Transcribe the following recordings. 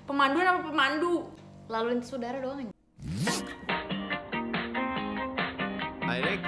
Pemanduan apa pemandu? Lalu lintas udara doang. Airek.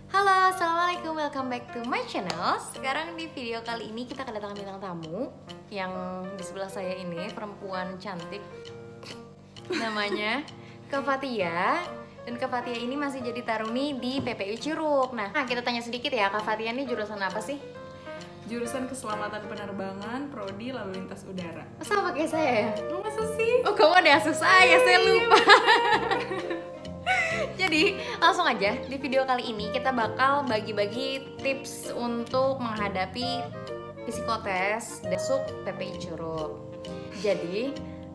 Halo, assalamualaikum, welcome back to my channel. Sekarang di video kali ini kita kedatangan bintang tamu yang di sebelah saya ini, perempuan cantik, namanya Kak Fatia. Dan Kak Fatia ini masih jadi taruni di PPU Curug. Nah, kita tanya sedikit ya, Kak Fatia ini jurusan apa sih? Jurusan Keselamatan Penerbangan, Prodi Lalu Lintas Udara. Sama kayak saya ya? Oh, masa sih? Oh, kamu ada asus saya lupa. Jadi langsung aja, di video kali ini kita bakal bagi-bagi tips untuk menghadapi psikotes masuk PPI Curug. Jadi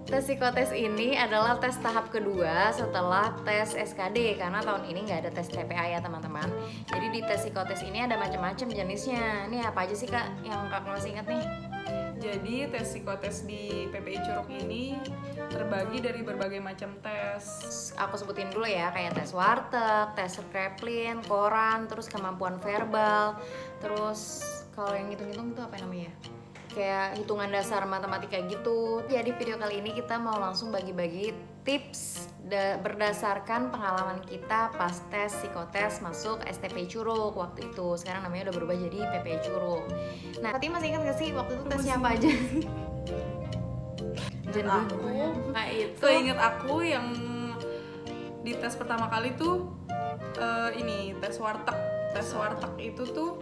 tes psikotes ini adalah tes tahap kedua setelah tes SKD, karena tahun ini nggak ada tes TPA ya teman-teman. Jadi di tes psikotes ini ada macam-macam jenisnya. Ini apa aja sih Kak yang Kak masih ingat nih? Jadi tes psikotes di PPI Curug ini terbagi dari berbagai macam tes. Aku sebutin dulu ya, kayak tes warteg, tes Kraepelin, koran, terus kemampuan verbal, terus kalau yang hitung-hitung itu apa namanya? Kayak hitungan dasar matematika gitu. Jadi video kali ini kita mau langsung bagi-bagi tips berdasarkan pengalaman kita pas tes psikotes masuk STP Curug waktu itu. Sekarang namanya udah berubah jadi PPI Curug. Nah, Fatih masih ingat gak sih waktu itu tesnya apa aja? Dan aku, nah itu seingat aku yang di tes pertama kali tuh ini tes warteg. Tes warteg itu tuh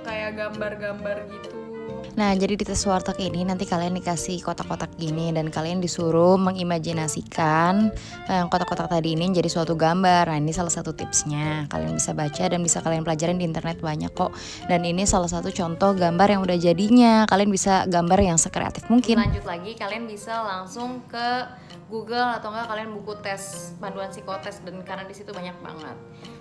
kayak gambar-gambar gitu. Nah, jadi di tes warteg ini nanti kalian dikasih kotak-kotak gini dan kalian disuruh mengimajinasikan kotak-kotak tadi ini jadi suatu gambar. Nah, ini salah satu tipsnya. Kalian bisa baca dan bisa kalian pelajarin di internet banyak kok. Dan ini salah satu contoh gambar yang udah jadinya. Kalian bisa gambar yang sekreatif mungkin. Lanjut lagi, kalian bisa langsung ke Google atau enggak kalian buku tes panduan psikotes, dan karena di situ banyak banget.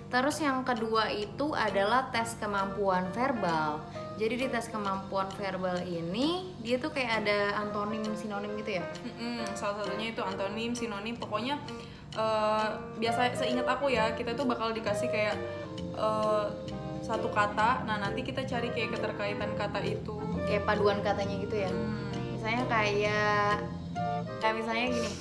Terus yang kedua itu adalah tes kemampuan verbal. Jadi di tes kemampuan verbal ini dia tuh kayak ada antonim, sinonim gitu ya? Salah satunya itu antonim, sinonim, pokoknya biasa seingat aku ya, kita tuh bakal dikasih kayak satu kata. Nah, nanti kita cari kayak keterkaitan kata itu. Kayak paduan katanya gitu ya? Misalnya kayak misalnya gini,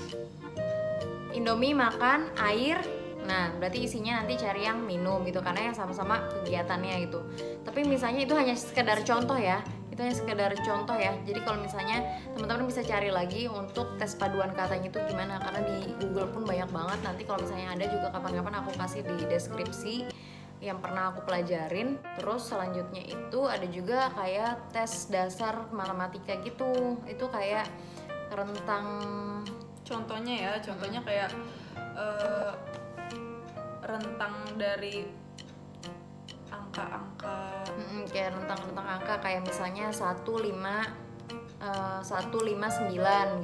Indomie makan air. Nah, berarti isinya nanti cari yang minum gitu, karena yang sama-sama kegiatannya gitu. Tapi misalnya itu hanya sekedar contoh ya. Itu hanya sekedar contoh ya. Jadi kalau misalnya teman-teman bisa cari lagi untuk tes paduan katanya itu gimana, karena di Google pun banyak banget. Nanti kalau misalnya ada juga kapan-kapan aku kasih di deskripsi yang pernah aku pelajarin. Terus selanjutnya itu ada juga kayak tes dasar matematika gitu. Itu kayak rentang, Contohnya kayak rentang dari angka-angka, kayak rentang angka, kayak misalnya 159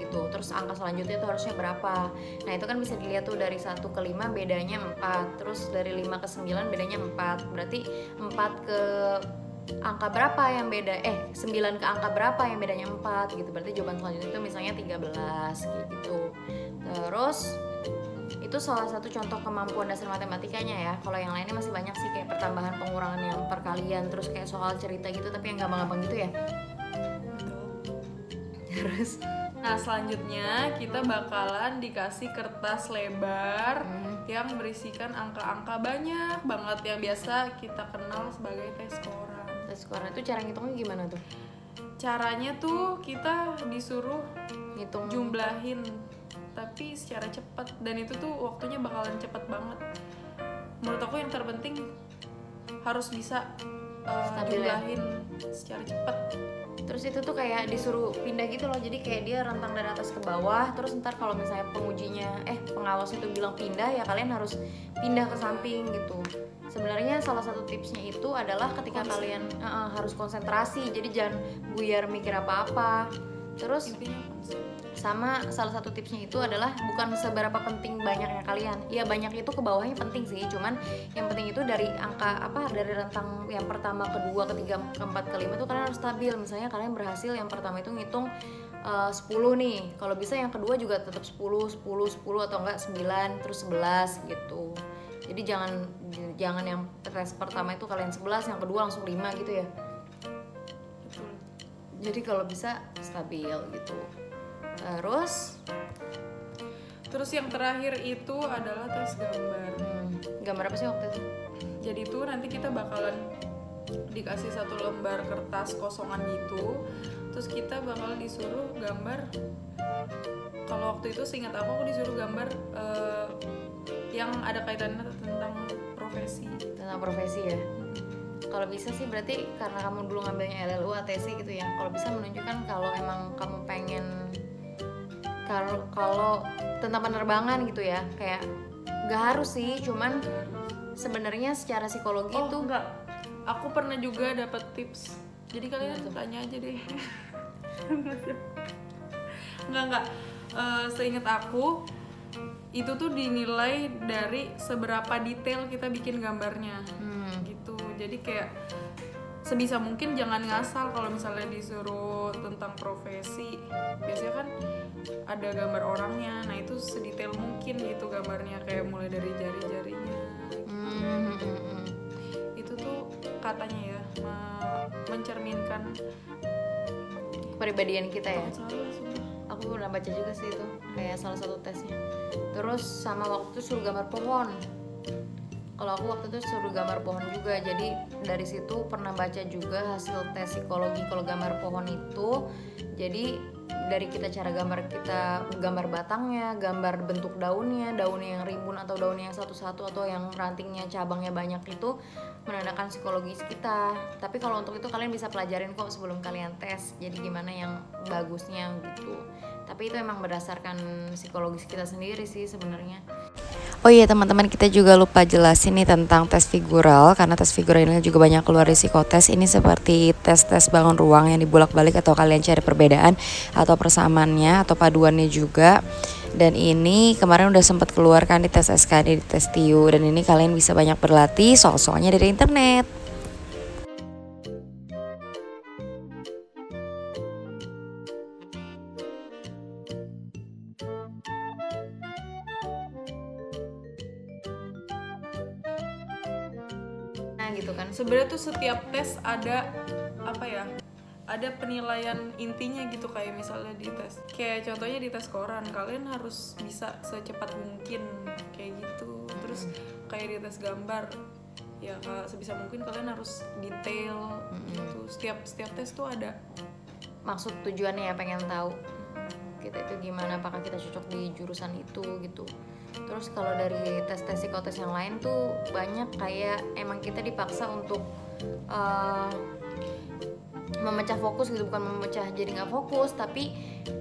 gitu. Terus angka selanjutnya itu harusnya berapa. Nah, itu kan bisa dilihat tuh dari 1 ke 5 bedanya 4. Terus dari 5 ke 9 bedanya 4. Berarti 4 ke angka berapa yang beda, 9 ke angka berapa yang bedanya 4 gitu. Berarti jawaban selanjutnya itu misalnya 13 gitu. Terus itu salah satu contoh kemampuan dasar matematikanya ya. Kalau yang lainnya masih banyak sih, kayak pertambahan, pengurangan, yang perkalian, terus kayak soal cerita gitu, tapi yang gampang-gampang gitu ya. Terus nah, selanjutnya kita bakalan dikasih kertas lebar yang berisikan angka-angka banyak banget yang biasa kita kenal sebagai tes koran. tes koran itu cara ngitungnya gimana tuh? Caranya tuh kita disuruh Ngitung jumlahin, tapi secara cepat, dan itu tuh waktunya bakalan cepet banget. Menurut aku yang terpenting harus bisa Stabil ya? jumlahin secara cepat. Terus itu tuh kayak disuruh pindah gitu loh. Jadi kayak dia rentang dari atas ke bawah. Terus ntar kalau misalnya pengawas itu bilang pindah, ya kalian harus pindah ke samping gitu. Sebenarnya salah satu tipsnya itu adalah ketika kalian harus konsentrasi. Jadi jangan buyar mikir apa-apa. Terus Intinya konsep. sama salah satu tipsnya itu adalah bukan seberapa penting banyaknya kalian. Ya banyak itu ke bawahnya penting sih, cuman yang penting itu dari angka dari rentang yang pertama, kedua, ketiga, keempat, kelima itu kalian harus stabil. Misalnya kalian berhasil yang pertama itu ngitung 10 nih. Kalau bisa yang kedua juga tetap 10 atau enggak 9 terus 11 gitu. Jadi jangan yang tes pertama itu kalian 11, yang kedua langsung 5 gitu ya. Betul. Jadi kalau bisa stabil gitu. Terus yang terakhir itu adalah tes gambar. Gambar apa sih waktu itu? Jadi itu nanti kita bakalan dikasih satu lembar kertas kosongan gitu, terus kita bakal disuruh gambar. Kalau waktu itu seingat aku disuruh gambar yang ada kaitannya tentang profesi. Tentang profesi ya. Kalau bisa sih berarti karena kamu dulu ngambilnya LLU ATC gitu ya. Kalau bisa menunjukkan kalau emang kamu pengen kalau tentang penerbangan gitu ya, kayak nggak harus sih, cuman sebenarnya secara psikologi itu enggak. Aku pernah juga dapat tips. Jadi kalian tanya aja deh. Enggak. Seingat aku itu tuh dinilai dari seberapa detail kita bikin gambarnya. Gitu. Jadi kayak sebisa mungkin jangan ngasal kalau misalnya disuruh tentang profesi. Biasanya kan ada gambar orangnya. Nah, itu sedetail mungkin gitu gambarnya, kayak mulai dari jari-jarinya. Itu tuh katanya ya mencerminkan kepribadian kita ya. Salah, sumpah. Aku pernah baca juga sih itu, kayak salah satu tesnya. Terus sama waktu itu suruh gambar pohon. Kalau aku waktu itu suruh gambar pohon juga. Jadi dari situ pernah baca juga hasil tes psikologi kalau gambar pohon itu. Jadi dari cara gambar batangnya, gambar bentuk daunnya yang rimbun atau daunnya yang satu-satu atau yang rantingnya cabangnya banyak, itu menandakan psikologis kita. Tapi kalau untuk itu kalian bisa pelajarin kok sebelum kalian tes. Jadi gimana yang bagusnya gitu. Tapi itu emang berdasarkan psikologis kita sendiri sih sebenarnya. Oh iya teman-teman, kita juga lupa jelasin nih tentang tes figural, karena tes figural ini juga banyak keluar di psikotes. Ini seperti tes bangun ruang yang dibolak-balik atau kalian cari perbedaan atau persamaannya atau paduannya juga. Dan ini kemarin udah sempat keluarkan di tes SKD, di tes TIU, dan ini kalian bisa banyak berlatih soal-soalnya dari internet. Gitu kan. Sebenarnya tuh setiap tes ada ada penilaian intinya gitu, kayak misalnya di tes, kayak contohnya di tes koran kalian harus bisa secepat mungkin kayak gitu. Terus kayak di tes gambar ya sebisa mungkin kalian harus detail gitu. Setiap tes tuh ada maksud tujuannya ya, pengen tahu kita itu gimana, apakah kita cocok di jurusan itu gitu. Terus kalau dari tes psikotes yang lain tuh banyak kayak emang kita dipaksa untuk memecah fokus gitu, bukan memecah jadi nggak fokus, tapi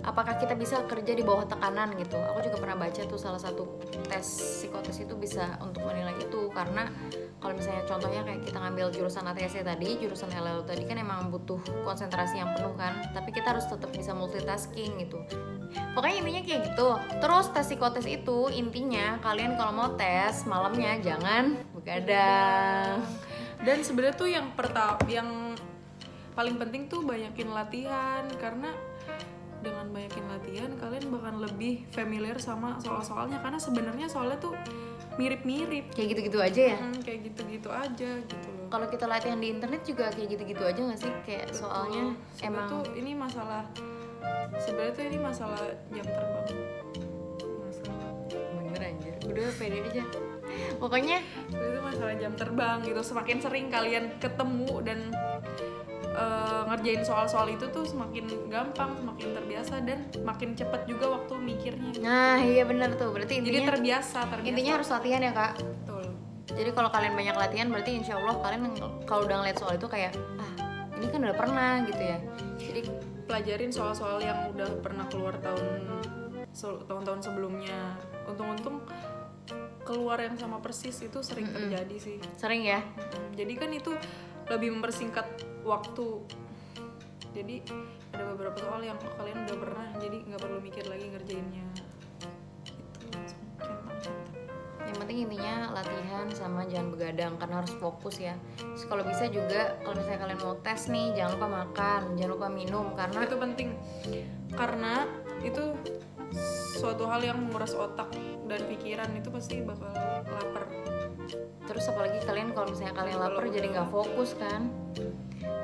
apakah kita bisa kerja di bawah tekanan gitu. Aku juga pernah baca tuh salah satu tes psikotes itu bisa untuk menilai itu, karena kalau misalnya contohnya kayak kita ngambil jurusan ATC tadi, jurusan LLU tadi kan emang butuh konsentrasi yang penuh kan, tapi kita harus tetap bisa multitasking gitu. Pokoknya intinya kayak gitu. Terus tes psikotes itu intinya kalian kalau mau tes malamnya jangan begadang. Dan sebenarnya tuh yang paling penting tuh banyakin latihan, karena dengan banyakin latihan kalian bakal lebih familiar sama soal-soalnya, karena sebenarnya soalnya tuh mirip-mirip. Kayak gitu-gitu aja ya? Kayak gitu-gitu aja gitu loh. Kalau kita latihan di internet juga kayak gitu-gitu aja nggak sih? Kayak betul. Soalnya emang tuh ini masalah jam terbang. Bener anjir, udah pede aja. Pokoknya itu masalah jam terbang gitu. Semakin sering kalian ketemu dan ngerjain soal-soal itu tuh semakin gampang, semakin terbiasa, dan makin cepet juga waktu mikirnya gitu. Nah iya benar tuh, berarti intinya jadi terbiasa. Intinya harus latihan ya kak. Betul. Jadi kalau kalian banyak latihan berarti insya Allah kalian kalau udah ngeliat soal itu kayak ini kan udah pernah gitu ya. Jadi pelajarin soal-soal yang udah pernah keluar tahun-tahun sebelumnya. Untung-untung keluar yang sama persis itu sering terjadi sih. Sering ya. Jadi kan itu lebih mempersingkat waktu. Jadi ada beberapa soal yang kalian udah pernah, jadi nggak perlu mikir lagi ngerjainnya. Yang penting intinya latihan sama jangan begadang, karena harus fokus ya. Terus kalau bisa juga kalau misalnya kalian mau tes nih, jangan lupa makan, jangan lupa minum, karena itu penting. karena itu suatu hal yang menguras otak dan pikiran, itu pasti bakal lapar. Terus apalagi kalian kalau misalnya kalian lapar jadi nggak fokus kan.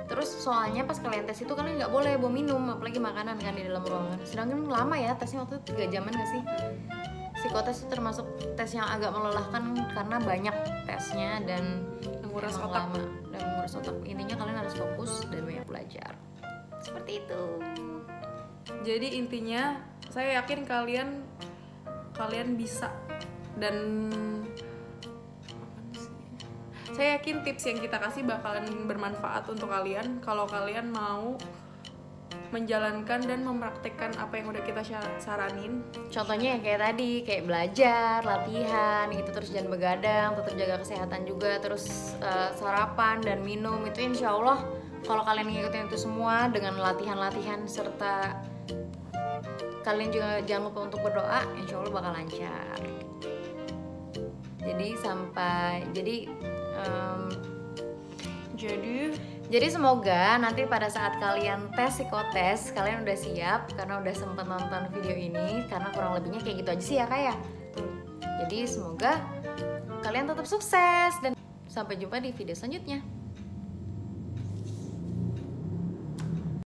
Terus soalnya pas kalian tes itu kalian nggak boleh bawa minum, apalagi makanan kan di dalam ruangan. Sedangkan lama ya tesnya, waktu itu 3 jaman nggak sih? Psikotes itu termasuk tes yang agak melelahkan karena banyak tesnya dan Menguras emang otak. lama dan menguras otak. Intinya kalian harus fokus dan banyak belajar. Seperti itu. Jadi intinya saya yakin kalian bisa, dan saya yakin tips yang kita kasih bakalan bermanfaat untuk kalian kalau kalian mau menjalankan dan mempraktekkan apa yang udah kita saranin. Contohnya yang kayak tadi, kayak belajar, latihan gitu, terus jangan begadang, tetap jaga kesehatan juga, terus sarapan dan minum itu insya Allah kalau kalian ngikutin itu semua dengan latihan-latihan serta kalian juga jangan lupa untuk berdoa, insya Allah bakal lancar. Jadi semoga nanti pada saat kalian tes psikotes kalian udah siap karena udah sempet nonton video ini, karena kurang lebihnya kayak gitu aja sih ya Kak ya. Jadi semoga kalian tetap sukses dan sampai jumpa di video selanjutnya.